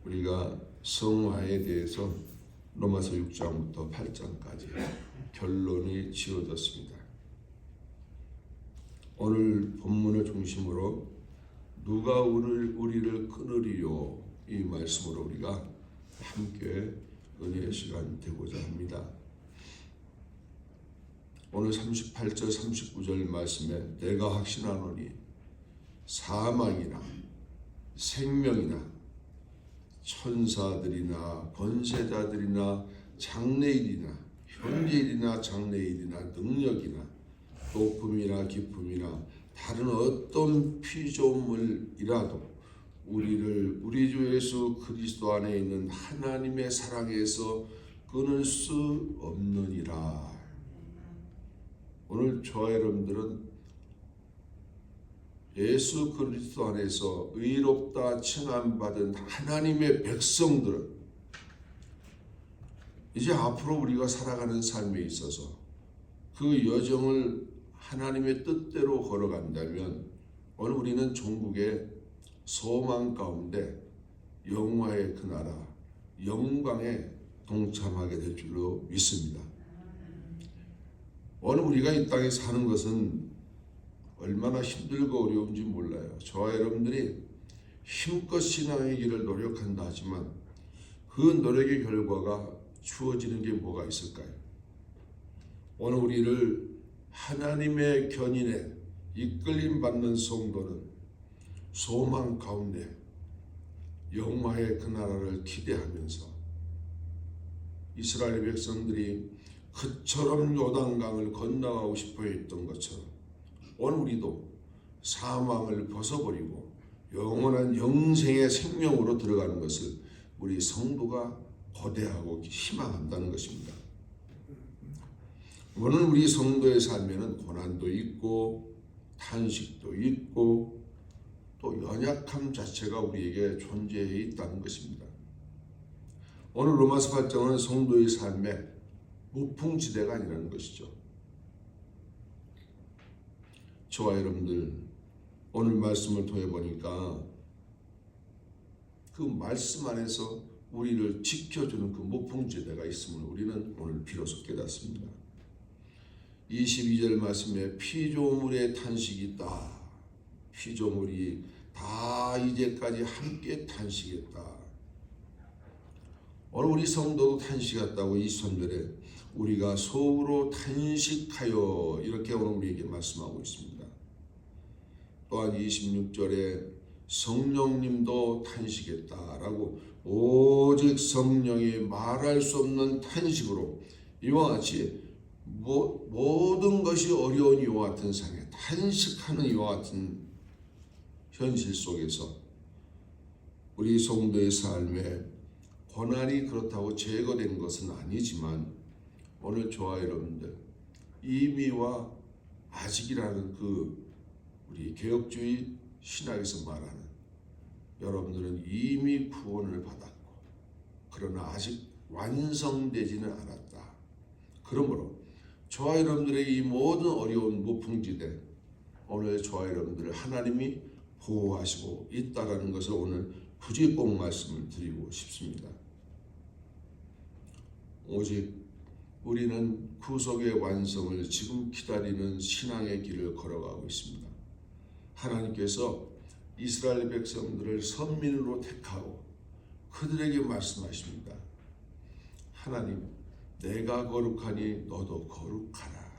우리가 성화에 대해서 로마서 6장부터 8장까지 결론이 지어졌습니다. 오늘 본문을 중심으로 누가 우리를 끊으리요, 이 말씀으로 우리가 함께 은혜의 시간 되고자 합니다. 오늘 38절 39절 말씀에 내가 확신하노니 사망이나 생명이나 천사들이나 권세자들이나 장래일이나 현재일이나 장래일이나 능력이나 높음이나 깊음이나 다른 어떤 피조물이라도 우리를 우리 주 예수 그리스도 안에 있는 하나님의 사랑에서 끊을 수 없느니라. 오늘 저와 여러분들은 예수 그리스도 안에서 의롭다 칭함받은 하나님의 백성들은 이제 앞으로 우리가 살아가는 삶에 있어서 그 여정을 하나님의 뜻대로 걸어간다면 오늘 우리는 종국의 소망 가운데 영화의 그 나라 영광에 동참하게 될 줄로 믿습니다. 오늘 우리가 이 땅에 사는 것은 얼마나 힘들고 어려운지 몰라요. 저와 여러분들이 힘껏 신앙의 길을 노력한다 하지만 그 노력의 결과가 주어지는 게 뭐가 있을까요? 오늘 우리를 하나님의 견인에 이끌림 받는 성도는 소망 가운데 영화의 그 나라를 기대하면서 이스라엘 백성들이 그처럼 요단강을 건너가고 싶어 했던 것처럼 오늘 우리도 사망을 벗어버리고 영원한 영생의 생명으로 들어가는 것을 우리 성도가 고대하고 희망한다는 것입니다. 오늘 우리 성도의 삶에는 고난도 있고 탄식도 있고 또 연약함 자체가 우리에게 존재해 있다는 것입니다. 오늘 로마서 8장은 성도의 삶에 무풍지대가 아니라는 것이죠. 저와 여러분들 오늘 말씀을 통해 보니까 그 말씀 안에서 우리를 지켜주는 그 무풍지대가 있음을 우리는 오늘 비로소 깨닫습니다. 22절 말씀에 피조물의 탄식이 있다. 피조물이 다 이제까지 함께 탄식했다. 오늘 우리 성도도 탄식했다고 23절에 우리가 속으로 탄식하여 이렇게 오늘 우리에게 말씀하고 있습니다. 또한 26절에 성령님도 탄식했다라고 오직 성령이 말할 수 없는 탄식으로 이와 같이 모든 것이 어려운 이와 같은 상황에 탄식하는 이와 같은 현실 속에서 우리 성도의 삶에 고난이 그렇다고 제거된 것은 아니지만 오늘 저와 여러분들 이미와 아직이라는 그 우리 개혁주의 신학에서 말하는 여러분들은 이미 구원을 받았고 그러나 아직 완성되지는 않았다. 그러므로 저와 여러분들의 이 모든 어려운 무풍지대 오늘 저와 여러분들을 하나님이 보호하시고 있다라는 것을 오늘 굳이 꼭 말씀을 드리고 싶습니다. 오직 우리는 구속의 완성을 지금 기다리는 신앙의 길을 걸어가고 있습니다. 하나님께서 이스라엘 백성들을 선민으로 택하고 그들에게 말씀하십니다. 하나님, 내가 거룩하니 너도 거룩하라.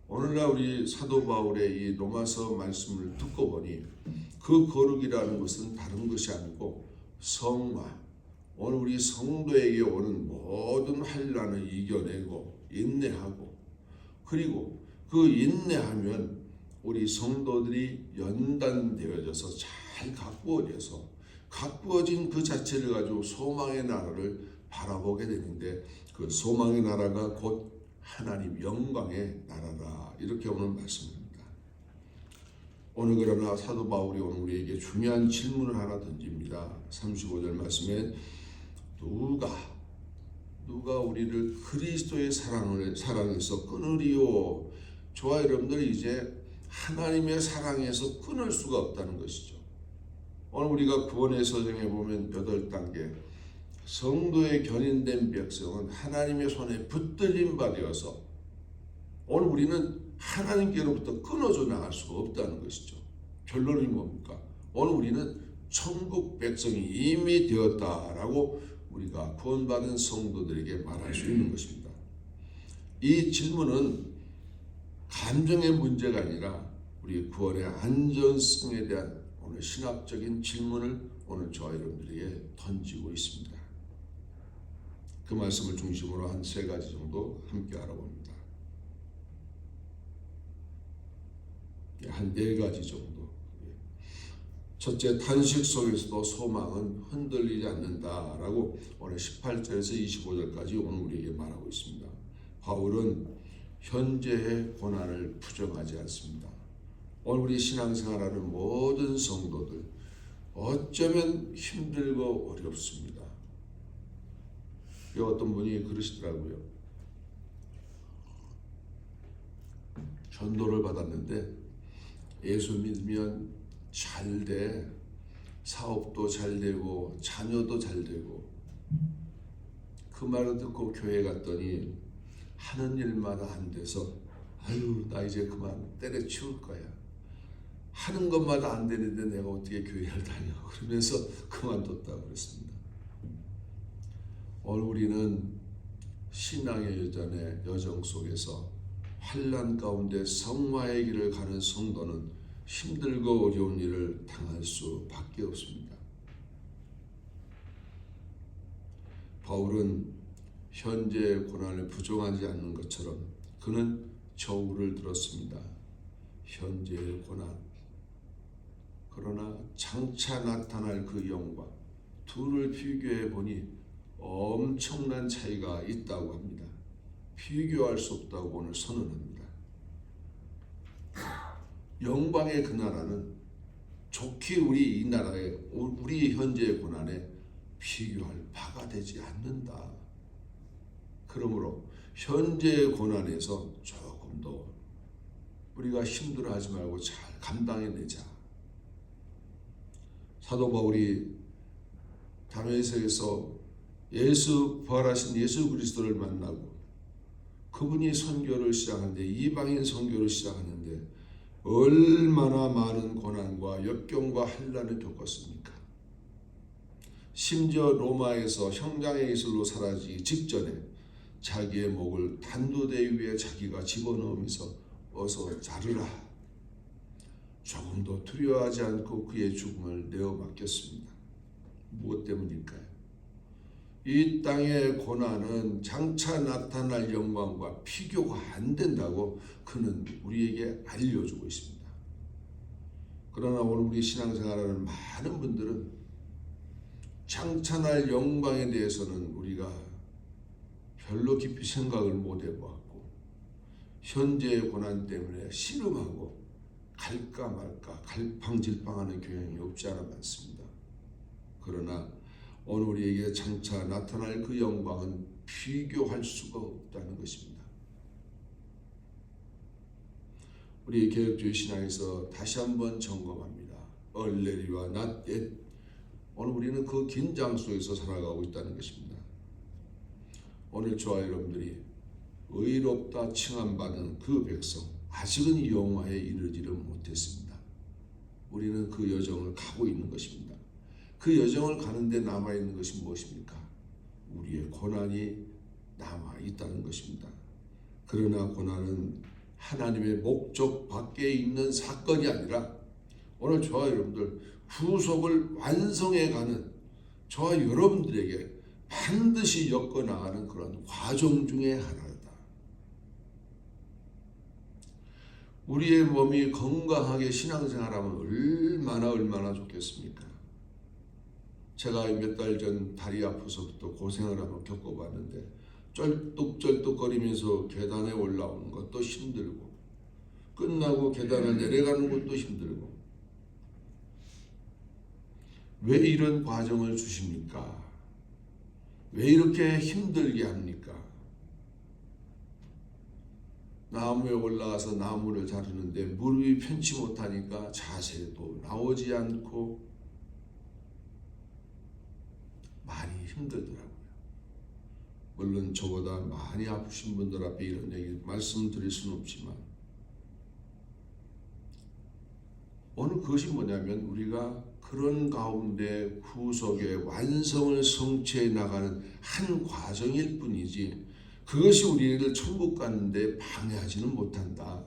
오늘날 우리 사도 바울의 이 로마서 말씀을 듣고 보니 그 거룩이라는 것은 다른 것이 아니고 성화, 오늘 우리 성도에게 오는 모든 환난을 이겨내고 인내하고 그리고 그 인내하면 우리 성도들이 연단되어져서 잘 가꾸어진 그 자체를 가지고 소망의 나라를 바라보게 되는데 그 소망의 나라가 곧 하나님 영광의 나라라 이렇게 오늘 말씀입니다. 오늘 그러나 사도 바울이 오늘 우리에게 중요한 질문을 하나 던집니다. 35절 말씀에 누가 우리를 그리스도의 사랑에서 끊으리요. 저와 여러분들이 이제 하나님의 사랑에서 끊을 수가 없다는 것이죠. 오늘 우리가 구원의 서정에 보면 8단계 성도의 견인된 백성은 하나님의 손에 붙들림 바 되어서 오늘 우리는 하나님께로부터 끊어져 나갈 수가 없다는 것이죠. 결론이 뭡니까? 오늘 우리는 천국 백성이 이미 되었다라고 우리가 구원받은 성도들에게 말할 수 있는 것입니다. 이 질문은 감정의 문제가 아니라 우리 구원의 안전성에 대한 오늘 신학적인 질문을 오늘 저와 여러분들에게 던지고 있습니다. 그 말씀을 중심으로 한 3가지 정도 함께 알아봅니다. 한 4가지 정도. 첫째, 탄식 속에서도 소망은 흔들리지 않는다라고 오늘 18절에서 25절까지 오늘 우리에게 말하고 있습니다. 바울은 현재의 고난을 부정하지 않습니다. 오늘 우리 신앙생활하는 모든 성도들 어쩌면 힘들고 어렵습니다. 어떤 분이 그러시더라고요. 전도를 받았는데 예수 믿으면 잘 돼. 사업도 잘 되고 자녀도 잘 되고. 그 말을 듣고 교회 갔더니 하는 일마다 안 돼서 아유 나 이제 그만 때려치울 거야. 하는 것마다 안 되는데 내가 어떻게 교회를 다녀. 그러면서 그만뒀다고 그랬습니다. 오늘 우리는 신앙의 여정 속에서 환난 가운데 성화의 길을 가는 성도는 힘들고 어려운 일을 당할 수밖에 없습니다. 바울은 현재의 고난을 부정하지 않는 것처럼 그는 저울을 들었습니다. 현재의 고난. 그러나 장차 나타날 그 영광. 둘을 비교해 보니 엄청난 차이가 있다고 합니다. 비교할 수 없다고 오늘 선언합니다. 영광의 그 나라는 좋게 우리 이 나라의 우리 현재의 고난에 비교할 바가 되지 않는다. 그러므로 현재의 고난에서 조금 더 우리가 힘들어하지 말고 잘 감당해내자. 사도 바울이 다메섹에서 부활하신 예수 그리스도를 만나고 그분이 선교를 시작하는데 이방인 선교를 시작하는데 얼마나 많은 고난과 역경과 환난을 겪었습니까? 심지어 로마에서 형장의 이슬로 사라지기 직전에 자기의 목을 단두대 위에 자기가 집어넣으면서 어서 자르라. 조금도 두려워하지 않고 그의 죽음을 내어 맡겼습니다. 무엇 때문일까요? 이 땅의 고난은 장차 나타날 영광과 비교가 안 된다고 그는 우리에게 알려주고 있습니다. 그러나 오늘 우리 신앙생활하는 많은 분들은 장차 날 영광에 대해서는 우리가 별로 깊이 생각을 못 해보았고 현재의 고난 때문에 씨름하고 갈까 말까 갈팡질팡하는 경향이 없지 않아 많습니다. 그러나 오늘 우리에게 장차 나타날 그 영광은 비교할 수가 없다는 것입니다. 우리 개혁주의 신앙에서 다시 한번 점검합니다. 얼레리와 낫옛. 오늘 우리는 그 긴장 속에서 살아가고 있다는 것입니다. 오늘 저와 여러분들이 의롭다 칭함받은 그 백성, 아직은 영화에 이르지를 못했습니다. 우리는 그 여정을 가고 있는 것입니다. 그 여정을 가는데 남아있는 것이 무엇입니까? 우리의 고난이 남아있다는 것입니다. 그러나 고난은 하나님의 목적 밖에 있는 사건이 아니라 오늘 저와 여러분들 후속을 완성해가는 저와 여러분들에게 반드시 엮어나가는 그런 과정 중에 하나다. 우리의 몸이 건강하게 신앙생활하면 얼마나 좋겠습니까? 제가 몇 달 전 다리 아파서부터 고생을 한번 겪어봤는데 쩔뚝쩔뚝거리면서 계단에 올라오는 것도 힘들고 끝나고 계단을 내려가는 것도 힘들고 왜 이런 과정을 주십니까? 왜 이렇게 힘들게 합니까? 나무에 올라가서 나무를 자르는데 무릎이 편치 못하니까 자세도 나오지 않고 많이 힘들더라고요. 물론 저보다 많이 아프신 분들 앞에 이런 얘기 말씀드릴 수는 없지만 오늘 그것이 뭐냐면 우리가 그런 가운데 구속의 완성을 성취해 나가는 한 과정일 뿐이지 그것이 우리를 천국 가는데 방해하지는 못한다.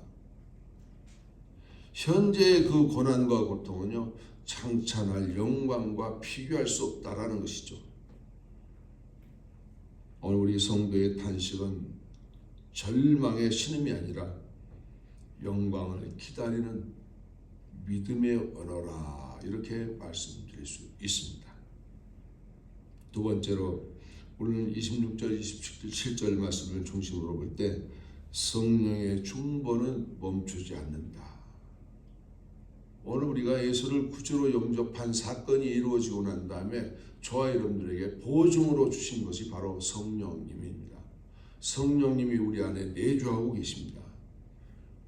현재의 그 고난과 고통은요 창찬할 영광과 비교할 수 없다라는 것이죠. 오늘 우리 성도의 탄식은 절망의 신음이 아니라 영광을 기다리는 믿음의 언어라 이렇게 말씀드릴 수 있습니다. 두 번째로 오늘 26절 27절 말씀을 중심으로 볼 때 성령의 중보는 멈추지 않는다. 오늘 우리가 예수를 구주로 영접한 사건이 이루어지고 난 다음에 저와 여러분들에게 보증으로 주신 것이 바로 성령님입니다. 성령님이 우리 안에 내주하고 계십니다.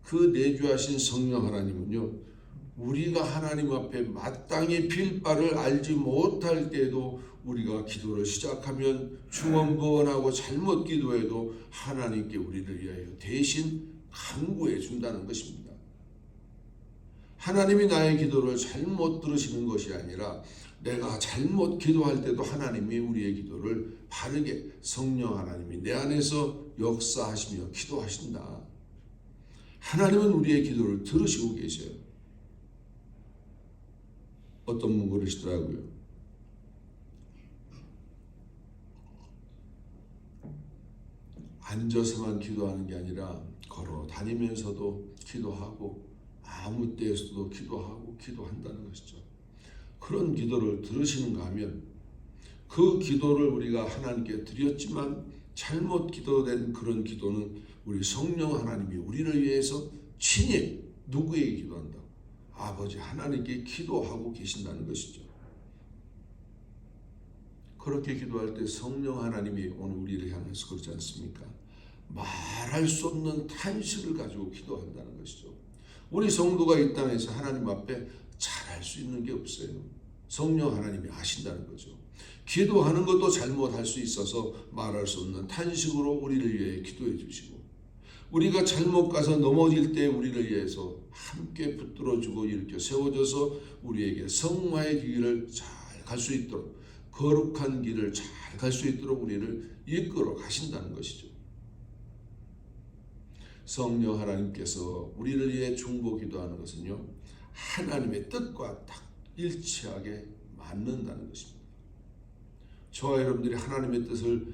그 내주하신 성령 하나님은요 우리가 하나님 앞에 마땅히 빌 바를 알지 못할 때에도 우리가 기도를 시작하면 중언부언하고 잘못 기도해도 하나님께 우리를 위하여 대신 간구해 준다는 것입니다. 하나님이 나의 기도를 잘못 들으시는 것이 아니라 내가 잘못 기도할 때도 하나님이 우리의 기도를 바르게 성령 하나님이 내 안에서 역사하시며 기도하신다. 하나님은 우리의 기도를 들으시고 계셔요. 어떤 분 그러시더라고요. 앉아서만 기도하는 게 아니라 걸어 다니면서도 기도하고 아무 때에서도 기도하고 기도한다는 것이죠. 그런 기도를 들으시는가 하면 그 기도를 우리가 하나님께 드렸지만 잘못 기도된 그런 기도는 우리 성령 하나님이 우리를 위해서 친히 누구에게 기도한다? 아버지 하나님께 기도하고 계신다는 것이죠. 그렇게 기도할 때 성령 하나님이 오늘 우리를 향해서 그렇지 않습니까? 말할 수 없는 탄식을 가지고 기도한다는 것이죠. 우리 성도가 이 땅에서 하나님 앞에 잘할 수 있는 게 없어요. 성령 하나님이 아신다는 거죠. 기도하는 것도 잘못할 수 있어서 말할 수 없는 탄식으로 우리를 위해 기도해 주시고 우리가 잘못 가서 넘어질 때 우리를 위해서 함께 붙들어주고 일으켜 세워줘서 우리에게 성화의 길을 잘 갈 수 있도록 거룩한 길을 잘 갈 수 있도록 우리를 이끌어 가신다는 것이죠. 성령 하나님께서 우리를 위해 중보 기도하는 것은요 하나님의 뜻과 딱 일치하게 맞는다는 것입니다. 저와 여러분들이 하나님의 뜻을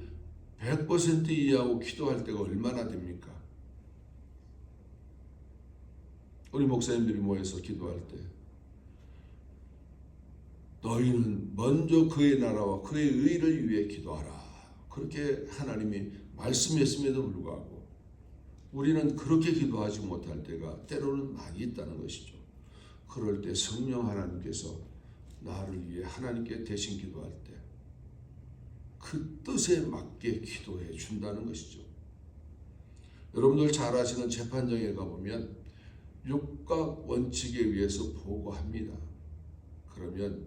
100% 이해하고 기도할 때가 얼마나 됩니까? 우리 목사님들이 모여서 기도할 때 너희는 먼저 그의 나라와 그의 의를 위해 기도하라. 그렇게 하나님이 말씀했음에도 불구하고 우리는 그렇게 기도하지 못할 때가 때로는 많이 있다는 것이죠. 그럴 때 성령 하나님께서 나를 위해 하나님께 대신 기도할 때 그 뜻에 맞게 기도해 준다는 것이죠. 여러분들 잘 아시는 재판정에 가보면 육각 원칙에 의해서 보고합니다. 그러면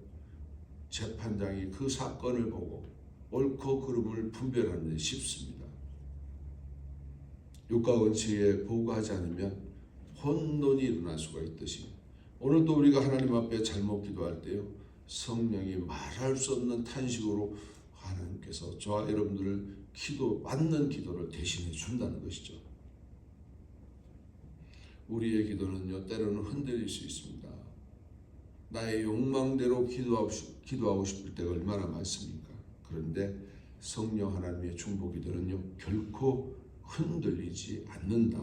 재판장이 그 사건을 보고 옳고 그름을 분별하는 데 쉽습니다. 육각 원칙에 보고하지 않으면 혼돈이 일어날 수가 있듯이 오늘도 우리가 하나님 앞에 잘못 기도할 때요 성령이 말할 수 없는 탄식으로 하나님께서 저와 여러분들을 맞는 기도를 대신해 준다는 것이죠. 우리의 기도는요 때로는 흔들릴 수 있습니다. 나의 욕망대로 기도하고 싶을 때가 얼마나 많습니까? 그런데 성령 하나님의 중보 기도는요 결코 흔들리지 않는다.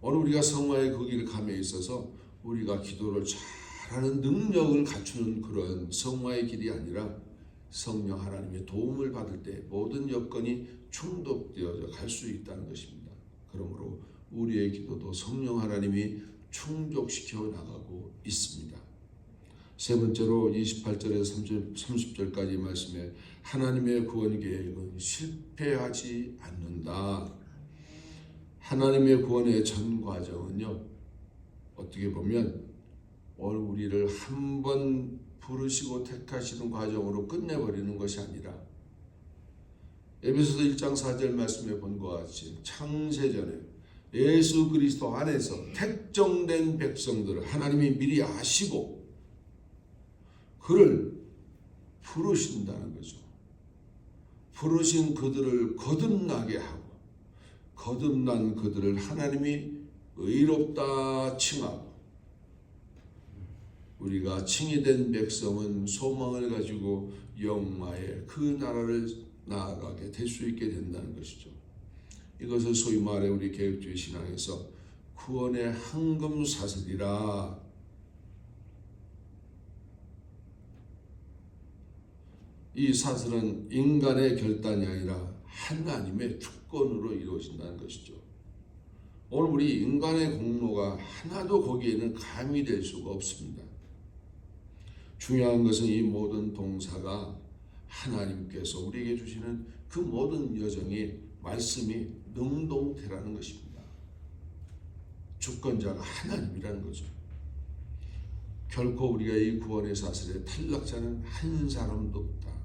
오늘 우리가 성화의 그 길을 감에 있어서 우리가 기도를 잘하는 능력을 갖추는 그런 성화의 길이 아니라 성령 하나님의 도움을 받을 때 모든 여건이 충족되어져 갈 수 있다는 것입니다. 그러므로 우리의 기도도 성령 하나님이 충족시켜 나가고 있습니다. 세 번째로 28절에서 30절까지 말씀에 하나님의 구원 계획은 실패하지 않는다. 하나님의 구원의 전 과정은요 어떻게 보면 오늘 우리를 한 번 부르시고 택하시는 과정으로 끝내버리는 것이 아니라 에베소서 1장 4절 말씀에 본 것 같이 창세전에 예수 그리스도 안에서 택정된 백성들을 하나님이 미리 아시고 그를 부르신다는 거죠. 부르신 그들을 거듭나게 하고 거듭난 그들을 하나님이 의롭다 칭하고 우리가 칭의된 백성은 소망을 가지고 영화의 그 나라를 나아가게 될 수 있게 된다는 것이죠. 이것을 소위 말해 우리 개혁주의 신앙에서 구원의 황금사슬이라. 이 사슬은 인간의 결단이 아니라 하나님의 주권으로 이루어진다는 것이죠. 오늘 우리 인간의 공로가 하나도 거기에는 가미될 수가 없습니다. 중요한 것은 이 모든 동사가 하나님께서 우리에게 주시는 그 모든 여정이 말씀이 능동태라는 것입니다. 주권자가 하나님이라는 거죠. 결코 우리가 이 구원의 사슬에 탈락자는 한 사람도 없다.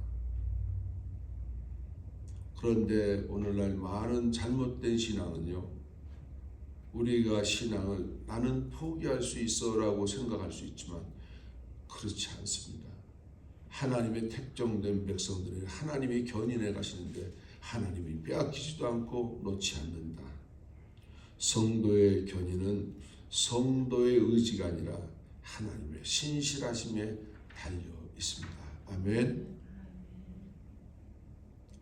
그런데 오늘날 많은 잘못된 신앙은요, 우리가 신앙을 나는 포기할 수 있어 라고 생각할 수 있지만 그렇지 않습니다. 하나님의 택정된 백성들을 하나님이 견인해 가시는데 하나님이 빼앗기지도 않고 놓지 않는다. 성도의 견인은 성도의 의지가 아니라 하나님의 신실하심에 달려 있습니다. 아멘.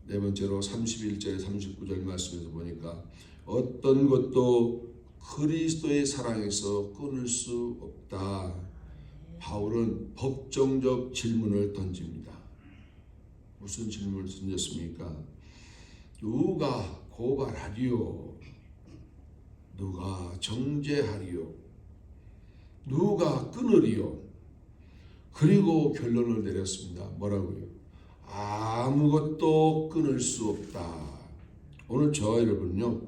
네 번째로 31절 39절 말씀에서 보니까 어떤 것도 그리스도의 사랑에서 끊을 수 없다. 바울은 법정적 질문을 던집니다. 무슨 질문을 던졌습니까? 누가 고발하리요? 누가 정죄하리요? 누가 끊으리요? 그리고 결론을 내렸습니다. 뭐라고요? 아무것도 끊을 수 없다. 오늘 저와 여러분요,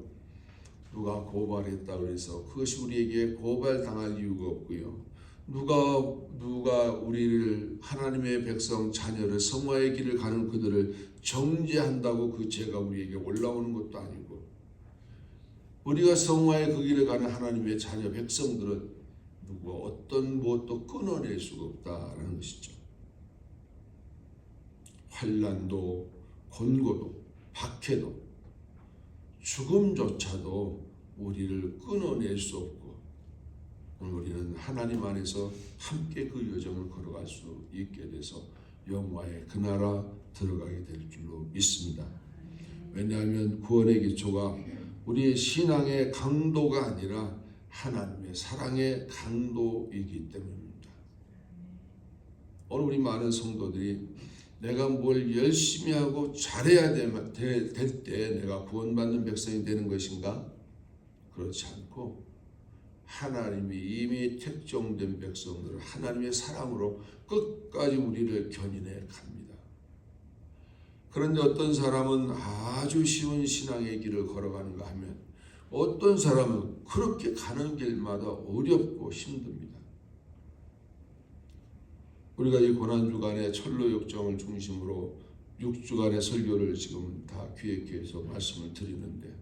누가 고발했다고 해서 그것이 우리에게 고발당할 이유가 없고요. 누가 우리를 하나님의 백성 자녀를 성화의 길을 가는 그들을 정죄한다고 그 죄가 우리에게 올라오는 것도 아니고, 우리가 성화의 그 길을 가는 하나님의 자녀 백성들은 누가 어떤 무엇도 끊어낼 수가 없다라는 것이죠. 환난도 곤고도 박해도 죽음조차도 우리를 끊어낼 수 없고, 오늘 우리는 하나님 안에서 함께 그 여정을 걸어갈 수 있게 돼서 영화의 그 나라 들어가게 될 줄로 믿습니다. 왜냐하면 구원의 기초가 우리의 신앙의 강도가 아니라 하나님의 사랑의 강도이기 때문입니다. 오늘 우리 많은 성도들이 내가 뭘 열심히 하고 잘해야 될 때 내가 구원받는 백성이 되는 것인가? 그렇지 않고 하나님이 이미 택정된 백성들을 하나님의 사랑으로 끝까지 우리를 견인해 갑니다. 그런데 어떤 사람은 아주 쉬운 신앙의 길을 걸어가는가 하면 어떤 사람은 그렇게 가는 길마다 어렵고 힘듭니다. 우리가 이 고난주간의 철로역정을 중심으로 6주간의 설교를 지금 다 기획해서 말씀을 드리는데,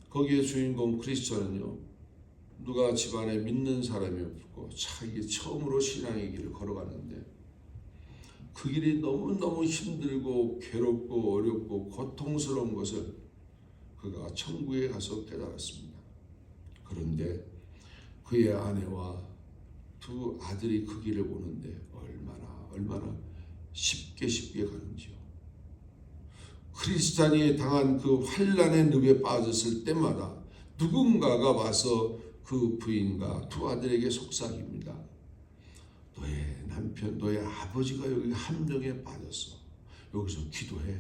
거기에 주인공 크리스천은요, 누가 집안에 믿는 사람이 없고 자기 처음으로 신앙의 길을 걸어갔는데 그 길이 너무너무 힘들고 괴롭고 어렵고 고통스러운 것을 그가 천국에 가서 깨달았습니다. 그런데 그의 아내와 두 아들이 그 길을 보는데 얼마나 쉽게 가는지요. 크리스찬이 당한 그 환난의 늪에 빠졌을 때마다 누군가가 와서 그 부인과 두 아들에게 속삭입니다. 너의 남편, 너의 아버지가 여기 함정에 빠졌어. 여기서 기도해.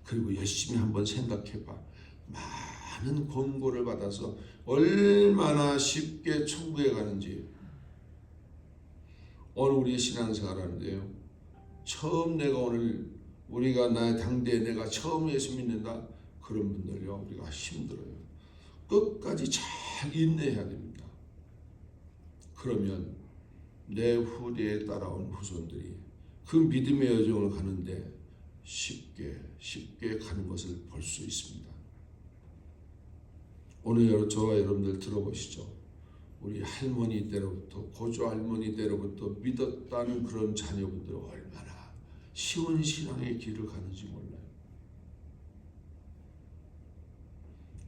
그리고 열심히 한번 생각해봐. 많은 권고를 받아서 얼마나 쉽게 천국에 가는지. 오늘 우리 신앙생활 하는데요, 처음 우리가 나의 당대에 내가 처음 예수 믿는다, 그런 분들요, 우리가 힘들어요. 끝까지 잘 인내해야 됩니다. 그러면 내 후대에 따라온 후손들이 그 믿음의 여정을 가는데 쉽게 가는 것을 볼 수 있습니다. 오늘 저와 여러분들 들어보시죠. 우리 할머니 때로부터 고조 할머니 때로부터 믿었다는 그런 자녀분들 얼마나 쉬운 신앙의 길을 가는지 몰라요.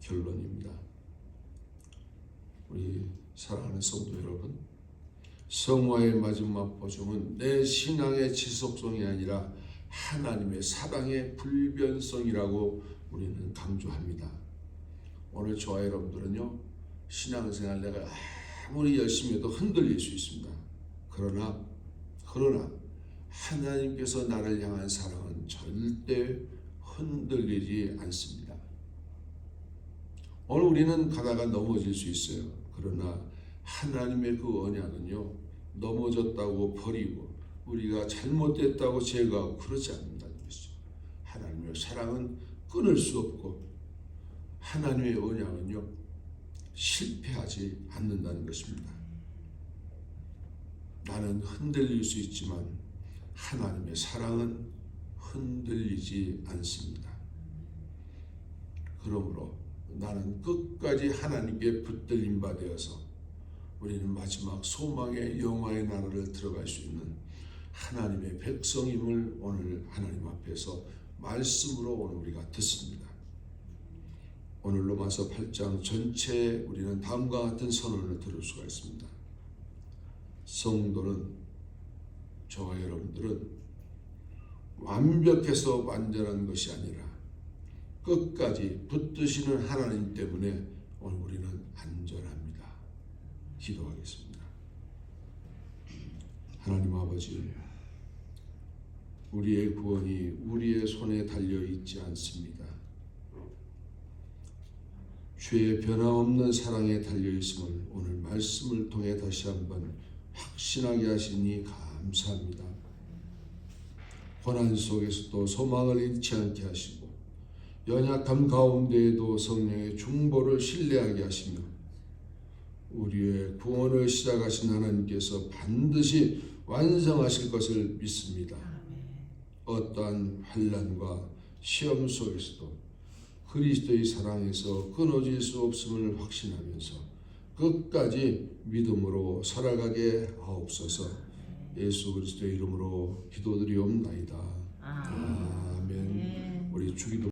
결론입니다. 우리 사랑하는 성도 여러분, 성화의 마지막 보증은 내 신앙의 지속성이 아니라 하나님의 사랑의 불변성이라고 우리는 강조합니다. 오늘 저와 여러분들은요, 신앙생활 내가 아무리 열심히 해도 흔들릴 수 있습니다. 그러나 하나님께서 나를 향한 사랑은 절대 흔들리지 않습니다. 오늘 우리는 가다가 넘어질 수 있어요. 그러나 하나님의 그 언약은요, 넘어졌다고 버리고 우리가 잘못됐다고 제거하고 그러지 않는다는 것이죠. 하나님의 사랑은 끊을 수 없고 하나님의 언약은요, 실패하지 않는다는 것입니다. 나는 흔들릴 수 있지만 하나님의 사랑은 흔들리지 않습니다. 그러므로 나는 끝까지 하나님께 붙들림 바 되어서 우리는 마지막 소망의 영화의 나라를 들어갈 수 있는 하나님의 백성임을 오늘 하나님 앞에서 말씀으로 오늘 우리가 듣습니다. 오늘 로마서 8장 전체에 우리는 다음과 같은 선언을 들을 수가 있습니다. 성도는, 저와 여러분들은 완벽해서 완전한 것이 아니라 끝까지 붙드시는 하나님 때문에 오늘 우리는 안전합니다. 기도하겠습니다. 하나님 아버지, 우리의 구원이 우리의 손에 달려 있지 않습니다. 주의 변함없는 사랑에 달려 있음을 오늘 말씀을 통해 다시 한번 확신하게 하시니 감사합니다. 고난 속에서도 소망을 잃지 않게 하시고 연약함 가운데에도 성령의 중보를 신뢰하게 하시며 우리의 구원을 시작하신 하나님께서 반드시 완성하실 것을 믿습니다. 어떠한 환난과 시험 속에서도 그리스도의 사랑에서 끊어질 수 없음을 확신하면서 끝까지 믿음으로 살아가게 하옵소서. 예수 그리스도의 이름으로 기도드리옵나이다. 아멘. 우리 주기도